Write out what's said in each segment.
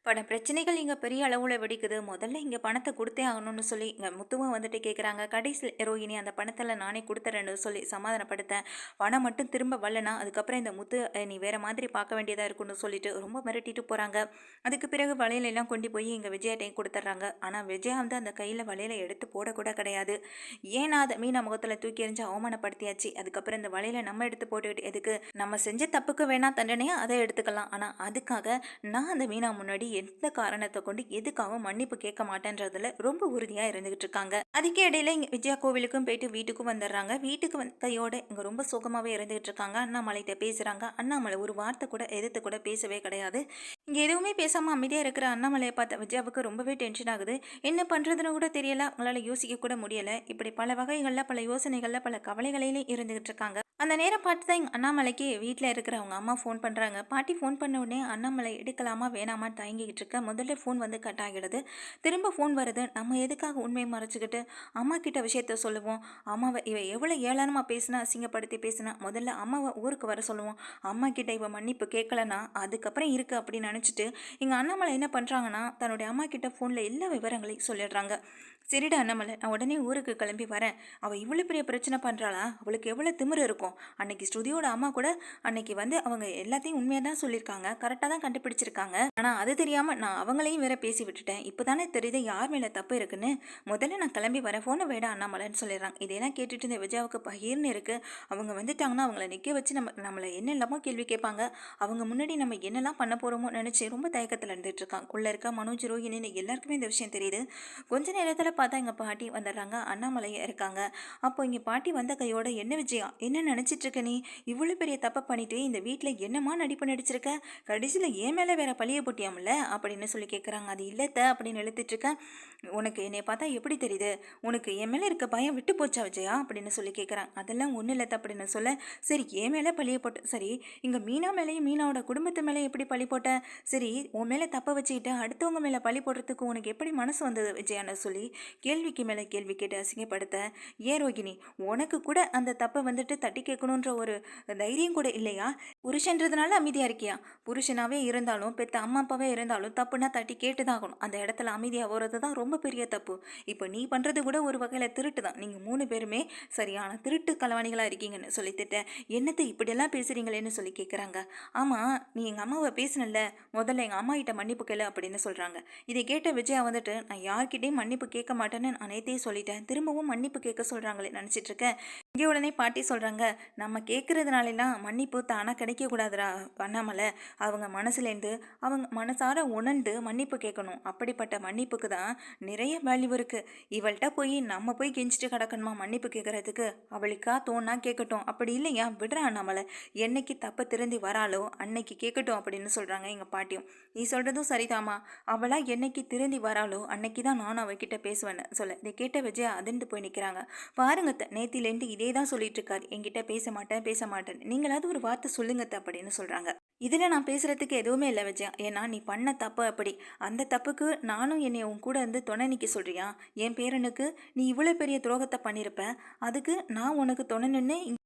பல பிரச்சனைகள் இங்க பெரிய அளவுல வெடிக்குது. முதல்ல இங்க பணத்த குடுத்தே ஆகணும்னு சொல்லி இங்க முத்துவும் வந்துட்டு கேட்குறாங்க. கடைசில ரோஹிணி அந்த பணத்தெல்ல நானே குடுத்துறேன்னு சொல்லி சமாதானப்படுத்தேன். பணம் மட்டும் திரும்ப வரலனா, அதுக்கப்புறம் இந்த முத்து நீ வேற மாதிரி பார்க்க வேண்டியதா இருக்கும்னு சொல்லிட்டு ரொம்ப மிரட்டிட்டு போறாங்க. அதுக்கு பிறகு வளையல் எல்லாம் கொண்டு போய் இங்க விஜயாட்டையும் குடுத்துர்றாங்க. ஆனா விஜயா வந்து அந்த கையில வளையல எடுத்து போடக்கூட கிடையாது. ஏன்னா அத மீனா முகத்துல தூக்கி எறிஞ்சு அவமானப்படுத்தியாச்சு. அதுக்கப்புறம் இந்த வளையல நம்ம எடுத்து போட்டுக்கிட்டு எதுக்கு? நம்ம செஞ்ச தப்புக்கு வேணா தண்டனையா அத எடுத்துக்கலாம். ஆனா அதுக்காக நான் அந்த மீனா முன்னாடி எந்த காரணத்தை கொண்டு எதுக்காகவும் மன்னிப்பு கேட்க மாட்டேன்றதுல ரொம்ப உறுதியா இருந்துகிட்டு இருக்காங்க. அதுக்கு இடையில இங்க விஜயா கோவிலுக்கும் போயிட்டு வீட்டுக்கும் வந்துடுறாங்க. வீட்டுக்கு கையோட இங்க ரொம்ப சுகமாவே இருந்துகிட்டு இருக்காங்க. அண்ணாமலைகிட்ட பேசுறாங்க. அண்ணாமலை ஒரு வார்த்தை கூட எதிர்த்து கூட பேசவே கிடையாது. இங்க எதுவுமே பேசாம அமைதியா இருக்கிற அண்ணாமலையை பார்த்த விஜயாவுக்கு ரொம்பவே டென்ஷன் ஆகுது. என்ன பண்றதுன்னு கூட தெரியல. அவங்களால யோசிக்க கூட முடியல. இப்படி பல வகைகள்ல பல யோசனைகள்ல பல கவலைகளிலும் இருந்துகிட்டு இருக்காங்க. அந்த நேரம் பார்த்து தான் எங்க அண்ணாமலைக்கு வீட்டில் இருக்கிற அவங்க அம்மா ஃபோன் பண்ணுறாங்க. பாட்டி ஃபோன் பண்ண உடனே அண்ணாமலை எடுக்கலாமா வேணாமா தயங்கிக்கிட்டு இருக்க. முதல்ல ஃபோன் வந்து கட் ஆகிடுது. திரும்ப ஃபோன் வருது. நம்ம எதுக்காக உண்மையை மறைச்சிக்கிட்டு அம்மா கிட்ட விஷயத்த சொல்லுவோம். அம்மாவை இவ எவ்வளோ ஏளனமாக பேசினா, அசிங்கப்படுத்தி பேசினா, முதல்ல அம்மாவை ஊருக்கு வர சொல்லுவோம். அம்மா கிட்ட இவ மன்னிப்பு கேட்கலன்னா அதுக்கப்புறம் இருக்கு அப்படின்னு நினச்சிட்டு எங்கள் அண்ணாமலை என்ன பண்ணுறாங்கன்னா, தன்னுடைய அம்மா கிட்ட ஃபோனில் எல்லா விவரங்களையும் சொல்லிடுறாங்க. சரிடா அண்ணாமலை, நான் உடனே ஊருக்கு கிளம்பி வரேன். அவள் இவ்வளோ பெரிய பிரச்சனை பண்ணுறாளா? அவளுக்கு எவ்வளோ திமிரு இருக்கும். அன்னைக்கு ஸ்ருதியோட அம்மா கூட அன்னைக்கு வந்து அவங்க எல்லாத்தையும் உண்மையாக தான் சொல்லியிருக்காங்க, கரெக்டாக தான் கண்டுபிடிச்சிருக்காங்க. ஆனால் அது தெரியாமல் நான் அவங்களையும் வேற பேசி விட்டுட்டேன். இப்போ தானே தெரியுது யார் மேலே தப்பு இருக்குன்னு. முதல்ல நான் கிளம்பி வரேன், ஃபோனை வேட அண்ணாமலைன்னு சொல்லிடுறாங்க. இதெல்லாம் கேட்டுட்டு இந்த விஜயாவுக்கு பகிர்னு இருக்குது. அவங்க வந்துட்டாங்கன்னா அவங்கள நிற்க வச்சு நம்மளை என்ன இல்லாமல் கேள்வி கேட்பாங்க. அவங்க முன்னாடி நம்ம என்னெல்லாம் பண்ண போகிறோமோ நினச்சி ரொம்ப தயக்கத்தில் இருந்துட்டு இருக்காங்க. உள்ளே இருக்க மனோஜ் ரோஹிணின்னு எல்லாருக்குமே இந்த விஷயம் தெரியுது. கொஞ்ச நேரத்தில் பார்த்தா எங்கள் பாட்டி வந்துடுறாங்க. அண்ணாமலையே இருக்காங்க. அப்போ இங்கே பாட்டி வந்த கையோட என்ன விஜயா, என்ன நினச்சிட்டு இருக்க நீ? இவ்வளோ பெரிய தப்பை பண்ணிட்டு இந்த வீட்டில் என்னமா நடிப்பு நடிச்சிருக்க? கடைசியில் ஏன் மேலே வேற பழிய போட்டியாமல அப்படின்னு சொல்லி கேட்குறாங்க. அது இல்லத்த அப்படின்னு எழுத்துட்டு இருக்கேன். உனக்கு என்னை பார்த்தா எப்படி தெரியுது? உனக்கு என் மேலே இருக்க பயம் விட்டு போச்சா விஜயா அப்படின்னு சொல்லி கேட்குறாங்க. அதெல்லாம் ஒன்றும் இல்லத்த அப்படின்னு சொல்ல, சரி என் மேலே பழிய போட்ட சரி, இங்கே மீனா மேலேயும் மீனாவோட குடும்பத்து மேலே எப்படி பழி போட்ட? சரி உன் மேலே தப்பை வச்சுக்கிட்டு அடுத்தவங்க மேலே பழி போடுறதுக்கு உனக்கு எப்படி மனசு வந்தது விஜயான்னு சொல்லி கேள்விக்கு மேலே கேள்வி கேட்டு அசிங்கப்படுத்த, ஏன் ரோகிணி, உனக்கு கூட அந்த தப்பை வந்துட்டு தட்டி கேட்கணுன்ற ஒரு தைரியம் கூட இல்லையா? புருஷன்றதுனால அமைதியாக இருக்கியா? புருஷனாவே இருந்தாலும் பெத்த அம்மா அப்பாவே இருந்தாலும் தப்புனா தட்டி கேட்டுதான் ஆகணும். அந்த இடத்துல அமைதியாக போகிறது தான் ரொம்ப பெரிய தப்பு. இப்போ நீ பண்ணுறது கூட ஒரு வகையில் திருட்டு தான். நீங்கள் 3 பேருமே சரியான திருட்டு கலவாணிகளாக இருக்கீங்கன்னு சொல்லி திட்ட, என்னத்தை இப்படியெல்லாம் பேசுகிறீங்களேன்னு சொல்லி கேட்குறாங்க. ஆமாம், நீ எங்கள் அம்மாவை பேசினல்ல, முதல்ல எங்கள் அம்மா கிட்ட மன்னிப்பு கேளு அப்படின்னு சொல்கிறாங்க. இதை கேட்ட விஜயா வந்துட்டு, நான் யார்கிட்டையும் மன்னிப்பு கேட்க மாட்டேன்னு நான் நேத்தையே சொல்லிட்டேன், திரும்பவும் மன்னிப்பு கேட்க சொல்கிறாங்களே நினச்சிட்டு இருக்கேன். இங்கே உடனே பாட்டி சொல்கிறாங்க, நம்ம கேட்குறதுனாலாம் மன்னிப்பு தானாக கிடைக்கக்கூடாதுரா அண்ணாமலை. அவங்க மனசுலேருந்து அவங்க மனசார உணர்ந்து மன்னிப்பு கேட்கணும். அப்படிப்பட்ட மன்னிப்புக்கு தான் நிறைய வேல்யூ இருக்குது. இவள்கிட்ட போய் நம்ம போய் கெஞ்சிட்டு கிடக்கணுமா மன்னிப்பு கேட்குறதுக்கு? அவளுக்கா தோணா கேட்கட்டும், அப்படி இல்லையா விடுறா அண்ணாமலை. என்னைக்கு தப்பு திருந்தி வராளோ அன்னைக்கு கேட்கட்டும் அப்படின்னு சொல்கிறாங்க எங்கள் பாட்டியும். நீ சொல்கிறதும் சரிதாம்மா, அவளா என்னைக்கு திருந்தி வராளோ அன்னைக்கு தான் நானும் அவகிட்ட பேசுவேன்னு சொல்ல, இதை கேட்ட விஜயா அதிர்ந்து போய் நிற்கிறாங்க. பாருங்க நேத்திலேருந்து இதே தான் சொல்லிட்டு இருக்காரு, என்கிட்ட பேச மாட்டேன் பேச மாட்டேன், நீங்களாவது ஒரு வார்த்தை சொல்லுங்கத்த அப்படின்னு சொல்கிறாங்க. இதில் நான் பேசுகிறதுக்கு எதுவுமே இல்லை விஜயா, ஏன்னா நீ பண்ண தப்பு அப்படி. அந்த தப்புக்கு நானும் என்னை உன் கூட இருந்து துணை நிற்க சொல்கிறியா? என் பேரனுக்கு நீ இவ்வளோ பெரிய துரோகத்தை பண்ணியிருப்ப, அதுக்கு நான் உனக்கு துணை நின்று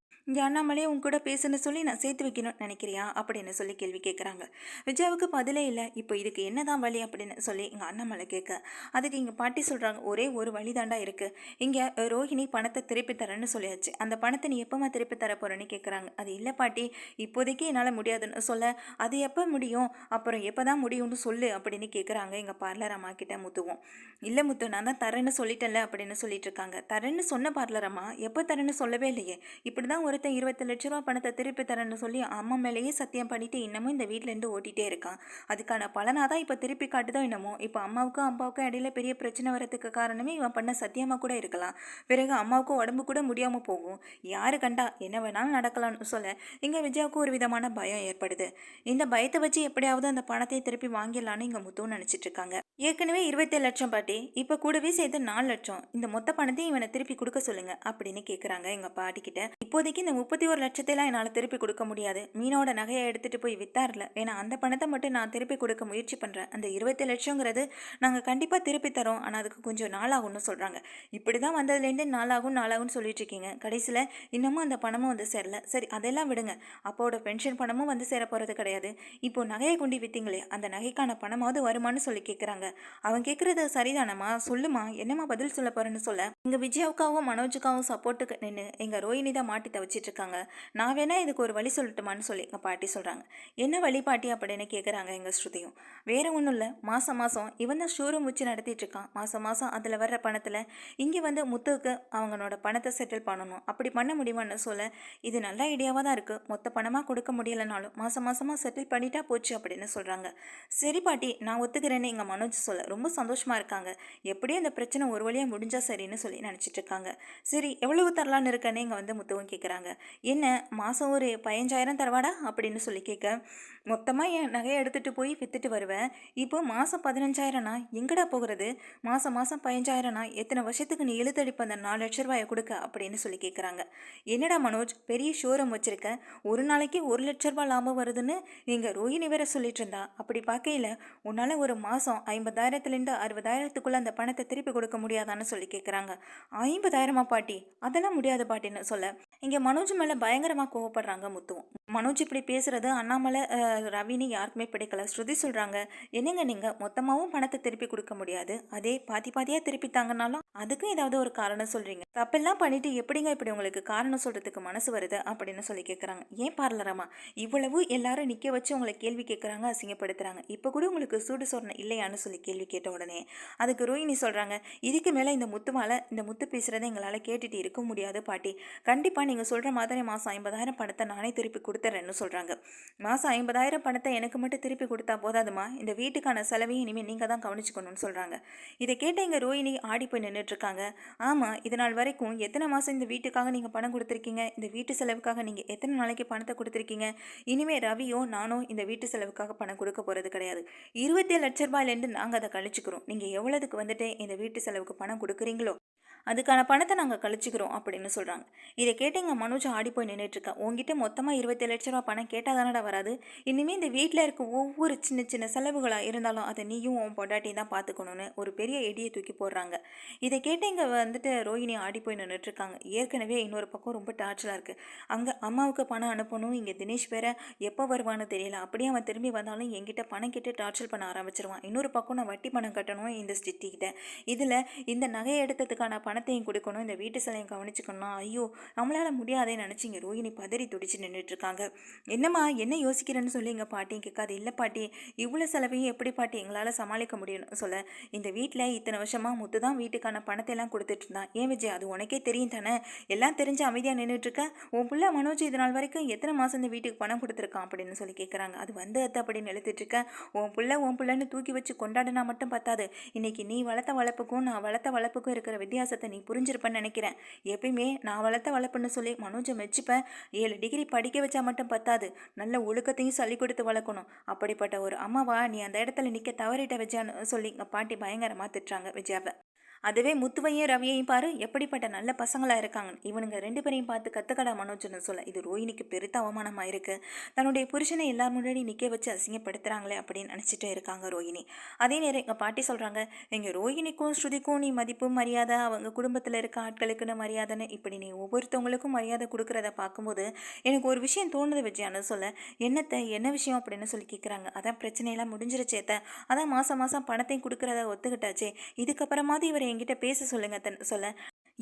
இங்கே அண்ணாமலையே உன் கூட பேசுன்னு சொல்லி நான் சேர்த்து வைக்கணும்னு நினைக்கிறியா அப்படின்னு சொல்லி கேள்வி கேட்குறாங்க. விஜயாவுக்கு பதிலே இல்லை. இப்போ இதுக்கு என்னதான் வழி அப்படின்னு சொல்லி இங்கே அண்ணாமலை கேட்க, அதுக்கு இங்கே பாட்டி சொல்கிறாங்க, ஒரே ஒரு வழி தாண்டா இருக்குது. இங்கே ரோஹிணி பணத்தை திருப்பி தரேன்னு சொல்லியாச்சு, அந்த பணத்தை நீ எப்போமா திருப்பி தர போகிறேன்னு கேட்குறாங்க. அது இல்லை பாட்டி, இப்போதைக்கு என்னால் முடியாதுன்னு சொல்ல, அது எப்போ முடியும், அப்புறம் எப்போ தான் முடியும்னு சொல்லு அப்படின்னு கேட்குறாங்க எங்கள் பார்லர் அம்மா கிட்ட முத்துவோம். இல்லை முத்து, நான் தான் தரேன்னு சொல்லிட்டேன்ல அப்படின்னு சொல்லிட்டு இருக்காங்க. தரேன்னு சொன்ன பார்லர் அம்மா எப்போ தரேன்னு சொல்லவே இல்லையே. இப்படி தான் ஒருத்தன் 20 லட்ச ரூபா பணத்தை திருப்பி தரேன்னு சொல்லி அம்மா மேலேயே சத்தியம் பண்ணிட்டு இன்னமும் இந்த வீட்டிலேருந்து ஓட்டிகிட்டே இருக்கான். அதுக்கான பலனாக தான் இப்போ திருப்பி காட்டுதோ என்னமோ. இப்போ அம்மாவுக்கும் அப்பாவுக்கும் இடையில பெரிய பிரச்சனை வரதுக்கு காரணமே இவன் பண்ண சத்தியமாக கூட இருக்கலாம். பிறகு அம்மாவுக்கும் உடம்பு கூட முடியாமல் போகும். யாரு கண்டா என்ன வேணாலும் நடக்கலாம்னு சொல்ல, இங்கே விஜயாவுக்கு ஒரு விதமான பயம் ஏற்படுது. இந்த பயத்தை வச்சு எப்படியாவது அந்த பணத்தை திருப்பி வாங்கிடலான்னு இங்கே முத்துவும் நினச்சிட்டு இருக்காங்க. ஏற்கனவே 27 லட்சம் பாட்டி, இப்போ கூடவே சேர்த்து 4 லட்சம், இந்த மொத்த பணத்தையும் இவனை திருப்பி கொடுக்க சொல்லுங்க அப்படின்னு கேட்குறாங்க எங்கள் பாட்டிக்கிட்ட. இப்போதைக்கு இந்த 31,00,000 என்னால் திருப்பி கொடுக்க முடியாது. மீனோட நகையை எடுத்துகிட்டு போய் வித்தார்ல, ஏன்னா அந்த பணத்தை மட்டும் நான் திருப்பி கொடுக்க முயற்சி பண்ணுறேன். அந்த 20 லட்சங்கிறது நாங்கள் கண்டிப்பாக திருப்பி தரோம், ஆனால் அதுக்கு கொஞ்சம் நாளாகும்னு சொல்கிறாங்க. இப்படி தான் வந்ததுலேருந்து நாளாகும்னு சொல்லிட்டு இருக்கீங்க. கடைசியில் இன்னமும் அந்த பணமும் வந்து சேரல. சரி, அதெல்லாம் விடுங்க. அப்போட பென்ஷன் பணமும் வந்து சேர போகிறது கிடையாது. இப்போ நகையை கொண்டு விற்றீங்களே, அந்த நகைக்கான பணமாவது வருமானு சொல்லி கேட்குறாங்க. அவன் கேட்குறது சரிதானம்மா, சொல்லுமா, என்னம்மா பதில் சொல்ல போகிறேன்னு சொல்ல, எங்கள் விஜயாவுக்காகவும் மனோஜுக்காகவும் சப்போர்ட்டுக்கு நின்று எங்கள் ரோஹிணி தான் மாட்டி தவிச்சிட்டு இருக்காங்க. நான் வேணா இதுக்கு ஒரு வழி சொல்லட்டுமான்னு சொல்லி எங்கள் பாட்டி சொல்கிறாங்க. என்ன வழி பாட்டி அப்படின்னு கேட்குறாங்க எங்கள் ஸ்ருதியும். வேற ஒன்றும் இல்லை, மாதம் மாதம் இவன் தான் ஷோரூம் வச்சு நடத்திட்டு இருக்கான். மாதம் மாதம் அதில் வர்ற பணத்தில் இங்கே வந்து முத்துவுக்கு அவங்களோட பணத்தை செட்டில் பண்ணணும். அப்படி பண்ண முடியுமான்னு சொல்ல, இது நல்ல ஐடியாவாக தான் இருக்குது. மொத்த பணமாக கொடுக்க முடியலைனாலும் மாதம் மாதமாக செட்டில் பண்ணிட்டா போச்சு அப்படின்னு சொல்கிறாங்க. சரி பாட்டி, நான் ஒத்துக்கிறேன்னு எங்கள் மனோஜ் சொல்ல ரொம்ப சந்தோஷமாக இருக்காங்க. எப்படியும் இந்த பிரச்சனை ஒரு வழியாக முடிஞ்சால் சரின்னு சொல்லி நினச்சிட்டு இருக்காங்க. சரி, எவ்வளவு தரலான்னு இருக்கேன்னு இங்கே வந்து முத்துவும் கேட்குறாங்க. என்ன, மாதம் ஒரு 15,000 தரவாடா அப்படின்னு சொல்லி கேட்க, மொத்தமாக என் நகையை எடுத்துகிட்டு போய் விற்றுட்டு வருவேன். இப்போ மாதம் 15,000னா எங்கடா போகிறது? மாதம் 15,000னா எத்தனை வருஷத்துக்கு நீ இழுத்தடிப்ப அந்த 4,00,000 கொடுக்க அப்படின்னு சொல்லி கேட்குறாங்க. என்னடா மனோஜ், பெரிய ஷோரூம் வச்சுருக்க, ஒரு நாளைக்கு 1,00,000 லாபம் வருதுன்னு எங்கள் ரோஹிணி வேற சொல்லிட்டு இருந்தா. அப்படி பார்க்கையில் உன்னால் ஒரு மாதம் 50,000லேருந்து 60,000த்துக்குள்ளே அந்த பணத்தை திருப்பி கொடுக்க முடியாதான்னு சொல்லி கேட்குறாங்க. 50,000 பாட்டி, அதெல்லாம் முடியாது பாட்டின்னு சொல்ல, இங்கே மனோஜ் மேலே பயங்கரமாக கோவப்படுறாங்க முத்துவும். மனோஜ் இப்படி பேசுறது அண்ணாமலை ரவினி யாருக்குமே பிடிக்கல. ஸ்ருதி சொல்கிறாங்க, என்னங்க நீங்கள் மொத்தமாகவும் பணத்தை திருப்பி கொடுக்க முடியாது, அதே பாதி பாதியாக திருப்பி தாங்கனாலும் அதுக்கும் ஏதாவது ஒரு காரணம் சொல்கிறீங்க. தப்பெல்லாம் பண்ணிட்டு எப்படிங்க இப்படி உங்களுக்கு காரணம் சொல்கிறதுக்கு மனசு வருது அப்படின்னு சொல்லி கேட்குறாங்க. ஏன் பார்லராமா, இவ்வளவு எல்லாரும் நிற்க வச்சு உங்களை கேள்வி கேட்குறாங்க, அசிங்கப்படுத்துகிறாங்க, இப்போ கூட உங்களுக்கு சூடு சொரணை இல்லையான்னு சொல்லி கேள்வி கேட்ட உடனே அதுக்கு ரோஹிணி சொல்கிறாங்க, இதுக்கு மேலே இந்த முத்து பேசுகிறத எங்களால் கேட்டுட்டு இருக்க முடியாது பாட்டி. கண்டிப்பாக நீங்கள் சொல்கிற மாதிரி மாதம் 50,000 பணத்தை நானே திருப்பி கொடுத்துட்றேன்னு சொல்கிறாங்க. மாதம் 50,000 பணத்தை எனக்கு மட்டும் திருப்பி கொடுத்தா போதாதுமா, இந்த வீட்டுக்கான செலவையும் இனிமேல் நீங்கள் தான் கவனிச்சுக்கணும்னு சொல்கிறாங்க. இதை கேட்ட எங்கள் ரோஹிணி ஆடி போய் நின்றுட்டுருக்காங்க. ஆமாம், இது நாள் வரைக்கும் எத்தனை மாதம் இந்த வீட்டுக்காக நீங்கள் பணம் கொடுத்துருக்கீங்க? இந்த வீட்டு செலவுக்காக நீங்கள் எத்தனை நாளைக்கு பணத்தை கொடுத்துருக்கீங்க? இனிமேல் ரவியோ நானோ இந்த வீட்டு செலவுக்காக பணம் கொடுக்க போகிறது கிடையாது. 27,00,000 நாங்கள் அதை கழிச்சுக்கிறோம். நீங்கள் எவ்வளோதுக்கு வந்துட்டு இந்த வீட்டு செலவுக்கு பணம் கொடுக்குறீங்களோ அதுக்கான பணத்தை நாங்கள் கழிச்சுக்கிறோம் அப்படின்னு சொல்கிறாங்க. இதை கேட்டு எங்கள் மனோஜ் ஆடி போய் நின்றுட்டுருக்கேன். உங்ககிட்ட மொத்தமாக 27,00,000 பணம் கேட்டால் தானடா வராது. இனிமேல் இந்த வீட்டில் இருக்க ஒவ்வொரு சின்ன சின்ன செலவுகளாக இருந்தாலும் அதை நீயும் உன் பொண்டாட்டியும் தான் பார்த்துக்கணுன்னு ஒரு பெரிய எடியை தூக்கி போடுறாங்க. இதை கேட்டு இங்கே வந்துட்டு ரோஹிணி ஆடி போய் நின்றுட்டுருக்காங்க. ஏற்கனவே இன்னொரு பக்கம் ரொம்ப டார்ச்சலாக இருக்குது. அங்கே அம்மாவுக்கு பணம் அனுப்பணும், இங்கே தினேஷ் வேற எப்போ வருவான்னு தெரியல. அப்படியே அவன் திரும்பி வந்தாலும் என்கிட்ட பணம் கேட்டு டார்ச்சர் பண்ண ஆரம்பிச்சிருவான். இன்னொரு பக்கம் நான் வட்டி பணம் கட்டணும் இந்த சிட்டிக்கிட்ட. இதில் இந்த நகை எடுத்ததுக்கான பணத்தையும் கொடுக்கணும், இந்த வீட்டு சிலையும் கவனிச்சுக்கணும். ஐயோ, நம்மளால் முடியாதேன்னு நினச்சி இங்கே ரோஹிணி பதறி துடிச்சு நின்றுட்டுருக்காங்க. என்னம்மா, என்ன யோசிக்கிறேன்னு சொல்லி எங்கள் பாட்டியும் கேட்காது. இல்லை பாட்டி, இவ்வளோ செலவையும் எப்படி பாட்டி எங்களால் சமாளிக்க முடியும்னு சொல்ல, இந்த வீட்டில் இத்தனை வருஷமாக முத்து தான் வீட்டுக்கான பணத்தை எல்லாம் கொடுத்துட்டு இருந்தான். ஏன் விஜய், அது உனக்கே தெரியும் தானே? எல்லாம் தெரிஞ்சு அமைதியாக நின்றுட்டுருக்க. உன் பிள்ளை மனோஜ் இது நாள் வரைக்கும் எத்தனை மாதம் இந்த வீட்டுக்கு பணம் கொடுத்துருக்கான் அப்படின்னு சொல்லி கேட்குறாங்க. அது வந்து அத்தை அப்படின்னு எழுத்துட்ருக்கேன். உன் பிள்ளைன்னு தூக்கி வச்சு கொண்டாடினா மட்டும் பத்தாது. இன்னைக்கு நீ வளர்த்த வளர்ப்புக்கும் நான் வளர்த்த வளர்ப்புக்கும் இருக்கிற வித்தியாசத்தை நீ புரிஞ்சிருப்பேன்னு நினைக்கிறேன். எப்பயுமே நான் வளர்த்த வளர்ப்புன்னு சொல்லி மனோஜை மெச்சிப்பேன். 7 டிகிரி படிக்க வச்சா மட்டும் பத்தாது, நல்ல ஒழுக்கத்தையும் சொல்லி கொடுத்து வளர்க்கணும். அப்படிப்பட்ட ஒரு அம்மாவா நீ அந்த இடத்துல நிற்க தவறிட்ட விஜயான்னு சொல்லி எங்கள் பாட்டி பயங்கரமாக திட்டுறாங்க விஜயாவை. அதுவே முத்துவையும் ரவியையும் பாரு, எப்படிப்பட்ட நல்ல பசங்களாக இருக்காங்க. இவனுங்க 2 பேரையும் பார்த்து கத்துக்கடா மனோஜ்னு சொல்ல, இது ரோஹிணிக்கு பெருத்த அவமானமாக இருக்குது. தன்னுடைய புருஷனை எல்லார் முன்னாடி நிற்க வச்சு அசிங்கப்படுத்துகிறாங்களே அப்படின்னு நினச்சிட்டு இருக்காங்க ரோஹிணி. அதே நேரம் எங்கள் பாட்டி சொல்கிறாங்க, எங்கள் ரோஹிணிக்கும் ஸ்ருதிக்கும் நீ மதிப்பு மரியாதை, அவங்க குடும்பத்தில் இருக்க ஆட்களுக்குன்னு மரியாதைன்னு இப்படி நீ ஒவ்வொருத்தவங்களுக்கும் மரியாதை கொடுக்குறத பார்க்கும்போது எனக்கு ஒரு விஷயம் தோணுது விஜயான்னு சொல்ல, என்ன விஷயம் அப்படின்னு சொல்லி கேட்குறாங்க. அதான் பிரச்சனையெல்லாம் முடிஞ்சிருச்சேத்த, அதான் மாதம் பணத்தையும் கொடுக்குறத ஒத்துக்கிட்டாச்சே, இதுக்கப்புறமாவது இவரை என்கிட்ட பேச சொல்லுங்க சொல்ல,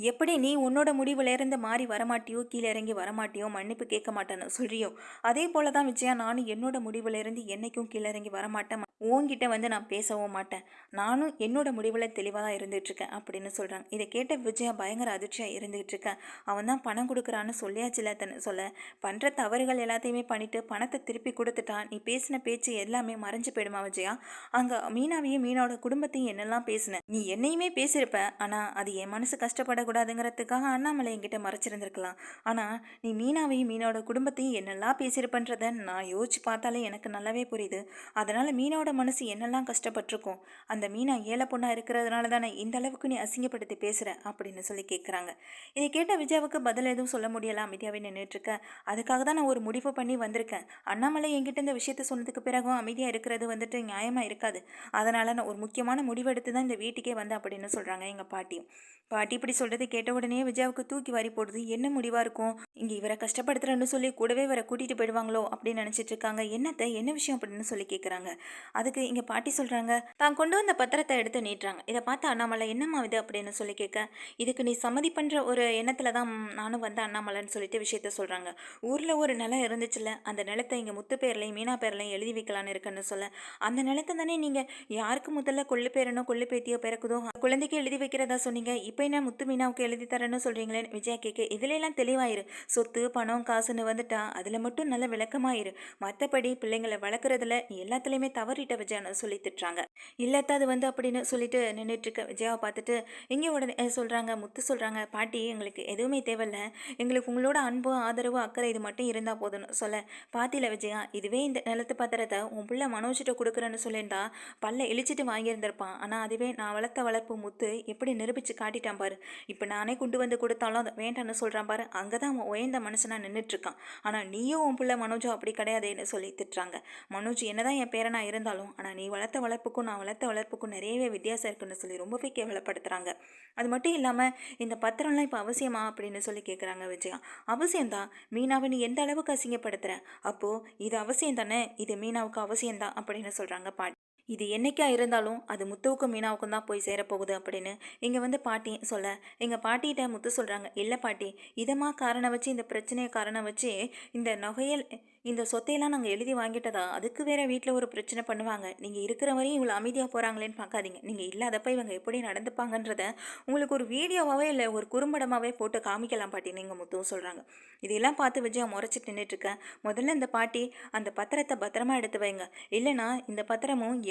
எப்படி நீ உன்னோட முடிவுலேருந்து மாறி வரமாட்டியோ, கீழே இறங்கி வரமாட்டியோ, மன்னிப்பு கேட்க மாட்டேன்னு சொல்றியோ, அதே போல தான் விஜயா நானும் என்னோட முடிவுலேருந்து என்றைக்கும் கீழே இறங்கி வரமாட்டேன். உன்கிட்ட வந்து நான் பேசவும் மாட்டேன். நானும் என்னோட முடிவில் தெளிவாக தான் இருந்துகிட்ருக்கேன் அப்படின்னு சொல்கிறாங்க. இதை கேட்ட விஜயா பயங்கர அதிர்ச்சியாக இருந்துகிட்டு இருக்கேன். அவன் தான் பணம் கொடுக்குறான்னு சொல்லியாச்சுல சொல்ல, பண்ணுற தவறுகள் எல்லாத்தையுமே பண்ணிவிட்டு பணத்தை திருப்பி கொடுத்துட்டான். நீ பேசின பேச்சு எல்லாமே மறைஞ்சு போயிடுமா விஜயா? அங்கே மீனாவையும் மீனோட குடும்பத்தையும் என்னெல்லாம் பேசினேன். நீ என்னையுமே பேசியிருப்ப, ஆனால் அது என் மனசு கஷ்டப்பட தெரியப்படக்கூடாதுங்கிறதுக்காக அண்ணாமலை என்கிட்ட மறைச்சிருந்திருக்கலாம். ஆனால் நீ மீனாவையும் மீனோட குடும்பத்தையும் என்னெல்லாம் பேசியிருப்பன்றதை நான் யோசிச்சு பார்த்தாலே எனக்கு நல்லாவே புரியுது. அதனால் மீனோட மனசு என்னெல்லாம் கஷ்டப்பட்டிருக்கும். அந்த மீனா ஏழை பொண்ணாக இருக்கிறதுனால தானே இந்த அளவுக்கு நீ அசிங்கப்படுத்தி பேசுகிற அப்படின்னு சொல்லி கேட்குறாங்க. இதை கேட்ட விஜயாவுக்கு பதில் எதுவும் சொல்ல முடியல, அமைதியாகவே நின்றுட்டுருக்க. அதுக்காக தான் நான் ஒரு முடிவு பண்ணி வந்திருக்கேன். அண்ணாமலை என்கிட்ட இந்த விஷயத்த சொன்னதுக்கு பிறகும் அமைதியாக இருக்கிறது நியாயமாக இருக்காது. அதனால் நான் ஒரு முக்கியமான முடிவெடுத்து தான் இந்த வீட்டுக்கே வந்தேன் அப்படின்னு சொல்கிறாங்க எங்கள் பாட்டியும். பாட்டி இப்படி சொல்கிறத கேட்ட உடனே விஜயாவுக்கு தூக்கி வாரி போடுது. என்ன முடிவாக இருக்கும்? இங்கே இவரை கஷ்டப்படுத்துறேன்னு சொல்லி கூடவே இவரை கூட்டிகிட்டு போயிடுவாங்களோ அப்படின்னு நினச்சிட்டு இருக்காங்க. என்னத்தை என்ன விஷயம் அப்படின்னு சொல்லி கேட்குறாங்க. அதுக்கு இங்கே பாட்டி சொல்கிறாங்க, தான் கொண்டு வந்த பத்திரத்தை எடுத்து நீட்டுறாங்க. இதை பார்த்து அண்ணாமலை என்னம்மா இது அப்படின்னு சொல்லி கேட்க, இதுக்கு நீ சம்மதி பண்ணுற ஒரு எண்ணத்தில் தான் நானும் வந்தேன் அண்ணாமலைன்னு சொல்லிட்டு விஷயத்த சொல்கிறாங்க. ஊரில் ஒரு நிலம் இருந்துச்சுல்ல, அந்த நிலத்தை இங்கே முத்து பேர்லையும் மீனா பேர்லையும் எழுதி வைக்கலான்னு இருக்குன்னு சொல்ல, அந்த நிலத்தை தானே நீங்கள் யாருக்கு முதல்ல கொள்ளு பேரனோ கொள்ளு பேத்தியோ பிறக்குதோ குழந்தைக்கு எழுதி வைக்கிறதா சொன்னீங்க. இப்போ என்ன முத்து மீனாவுக்கு எழுதி தரேன்னு சொல்கிறீங்களே விஜயா கேட்க, இதுலெல்லாம் தெளிவாயிரு. சொத்து பணம் காசுன்னு வந்துட்டா அதில் மட்டும் நல்ல விளக்கமாயிரு. மற்றபடி பிள்ளைங்களை வளர்க்குறதுல நீ எல்லாத்துலேயுமே தவறிட்ட விஜயான்னு சொல்லி திட்டுறாங்க. இல்லத்தா அது அப்படின்னு சொல்லிட்டு நின்றுட்டுருக்க விஜயாவை பார்த்துட்டு இங்கே உடனே சொல்கிறாங்க, முத்து சொல்கிறாங்க, பாட்டி எங்களுக்கு எதுவுமே தேவையில்ல, எங்களுக்கு உங்களோட அன்பு ஆதரவு அக்கறை இது மட்டும் இருந்தால் போதும்னு சொல்ல, பாத்தியில் விஜயா இதுவே இந்த நிலத்து பத்திரத்தை உன் பிள்ளை மனோஜிட்ட கொடுக்குறேன்னு சொல்லியிருந்தா பல்ல இழிச்சிட்டு வாங்கியிருந்திருப்பான். ஆனால் அதுவே நான் வளர்த்த வளர்ப்பு முத்து எப்படி நிரூபித்து காட்டிட்டான் பாரு. இப்போ நானே கொண்டு வந்து கொடுத்தாலும் அதை வேண்டான்னு சொல்கிறான் பாரு. அங்கே தான் அவன் உயர்ந்த மனுஷனாக நின்றுட்டுருக்கான். ஆனால் நீயும் உன் பிள்ளை மனோஜோ அப்படி கிடையாதுன்னு சொல்லி திட்டுறாங்க. மனோஜ் என்னதான் என் பேரனாக இருந்தாலும் ஆனால் நீ வளர்த்த வளர்ப்புக்கும் நான் வளர்த்த வளர்ப்புக்கும் நிறையவே வித்தியாசம் இருக்குன்னு சொல்லி ரொம்பவே கேவலப்படுத்துகிறாங்க. அது மட்டும் இல்லாமல் இந்த பத்திரம்லாம் இப்போ அவசியமா அப்படின்னு சொல்லி கேட்குறாங்க விஜயா. அவசியம்தான். மீனாவை நீ எந்த அளவுக்கு அசிங்கப்படுத்துகிற, அப்போது இது அவசியம் தானே, இது மீனாவுக்கு அவசியம்தான் அப்படின்னு சொல்கிறாங்க பாட்டி. இது என்னைக்கா இருந்தாலும் அது முத்துவுக்கும் மீனாவுக்கும் தான் போய் சேரப்போகுது அப்படின்னு இங்கே பாட்டி சொல்ல, எங்கள் பாட்டிகிட்ட முத்து சொல்கிறாங்க, இல்லை பாட்டி, இதமாக காரணம் வச்சு இந்த பிரச்சனையை காரணம் வச்சு இந்த நகையல் இந்த சொத்தையெல்லாம் நாங்கள் எழுதி வாங்கிட்டதா அதுக்கு வேற வீட்டில் ஒரு பிரச்சனை பண்ணுவாங்க. நீங்கள் இருக்கிற வரையும் இவ்வளோ அமைதியாக போகிறாங்களேன்னு பார்க்காதீங்க. நீங்கள் இல்லாதப்ப இவங்க எப்படி நடந்துப்பாங்கன்றத உங்களுக்கு ஒரு வீடியோவாகவே இல்லை ஒரு குறும்படமாகவே போட்டு காமிக்கலாம் பாட்டி நீங்கள் முத்துவும் சொல்கிறாங்க. இதெல்லாம் பார்த்து விஜயா முறைச்சிட்டு நின்றுட்டுருக்கேன். முதல்ல இந்த பாட்டி அந்த பத்திரத்தை பத்திரமா எடுத்து வைங்க, இல்லைனா இந்த பத்திரமும்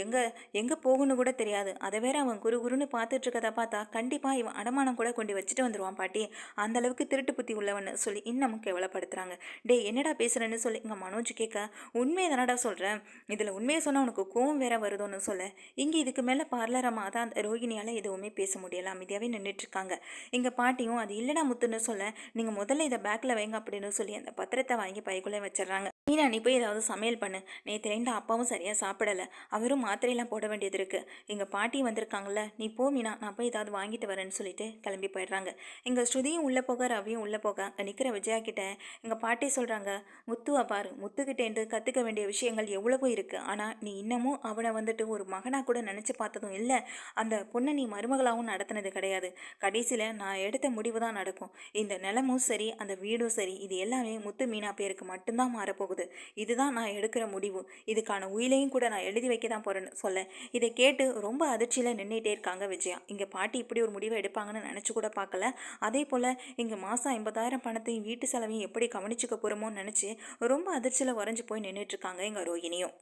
எங்கே போகணும்னு கூட தெரியாது. அதை வேற அவன் குறுகுறுன்னு பார்த்துட்டு இருக்கதை பார்த்தா கண்டிப்பாக இவன் அடமானம் கூட கொண்டு வச்சுட்டு வந்துடுவான் பாட்டி, அந்த அளவுக்கு திருட்டு புத்தி உள்ளவன்னு சொல்லி இன்னமும் கேவலப்படுத்துகிறாங்க. டே என்னடா பேசுகிறேன்னு சொல்லி இங்கே மனோஜ் கேட்க, உண்மையை தானடா சொல்கிறேன், இதில் உண்மையை சொன்னால் உனக்கு கோவம் வேற வருதோன்னு சொல்ல, இங்கே இதுக்கு மேலே பார்லரமாக தான் அந்த ரோகிணியால் எதுவுமே பேச முடியலை. அமைதியாகவே நின்றுட்டுருக்காங்க. எங்கள் பாட்டியும் அது இல்லைடா முத்துன்னு சொல்ல, நீங்கள் முதல்ல இதை பேக்கில் வைங்க அப்படின்னு சொல்லி அந்த பத்திரத்தை வாங்கி பைக்குள்ளே வச்சிடறாங்க. மீனா நீ போய் ஏதாவது சமையல் பண்ணு, நேற்று அப்பாவும் சரியாக சாப்பிடலை, அவரும் மாத்திரையெல்லாம் போட வேண்டியது இருக்குது, எங்கள் பாட்டி வந்திருக்காங்கல்ல, நீ போ மீனா, நான் போய் ஏதாவது வாங்கிட்டு வரேன்னு சொல்லிட்டு கிளம்பி போயிடுறாங்க. எங்கள் ஸ்ருதியும் உள்ளே போக ரவியும் உள்ளே போக நிற்கிற விஜயா கிட்ட எங்கள் பாட்டி சொல்கிறாங்க, முத்துவை பாரு, முத்துக்கிட்டேந்து கற்றுக்க வேண்டிய விஷயங்கள் எவ்வளவோ இருக்குது, ஆனால் நீ இன்னமும் அவனை ஒரு மகனாக கூட நினச்சி பார்த்ததும் இல்லை, அந்த பொண்ணை நீ மருமகளாகவும் நடத்தினது கிடையாது. கடைசியில் நான் எடுத்த முடிவு தான் நடக்கும். இந்த நிலமும் சரி அந்த வீடும் சரி இது எல்லாமே முத்து மீனா பேருக்கு மட்டும்தான் மாறப்போகுது. இதுதான் நான் எடுக்கிற முடிவு, இதுக்கான உயிலையும் கூட நான் எழுதி வைக்க தான் போகிறேன்னு சொல்ல, இதை கேட்டு ரொம்ப அதிர்ச்சியில் நின்றுட்டே இருக்காங்க விஜயா. இங்கே பாட்டி இப்படி ஒரு முடிவை எடுப்பாங்கன்னு நினச்சி கூட பார்க்கல. அதே போல் இங்கே மாதம் 50,000 பணத்தையும் வீட்டு செலவையும் எப்படி கவனிச்சுக்க போகிறோமோன்னு நினச்சி ரொம்ப அதிர்ச்சியில் உறைஞ்சி போய் நின்றுட்டுருக்காங்க எங்கள் ரோகிணியும்.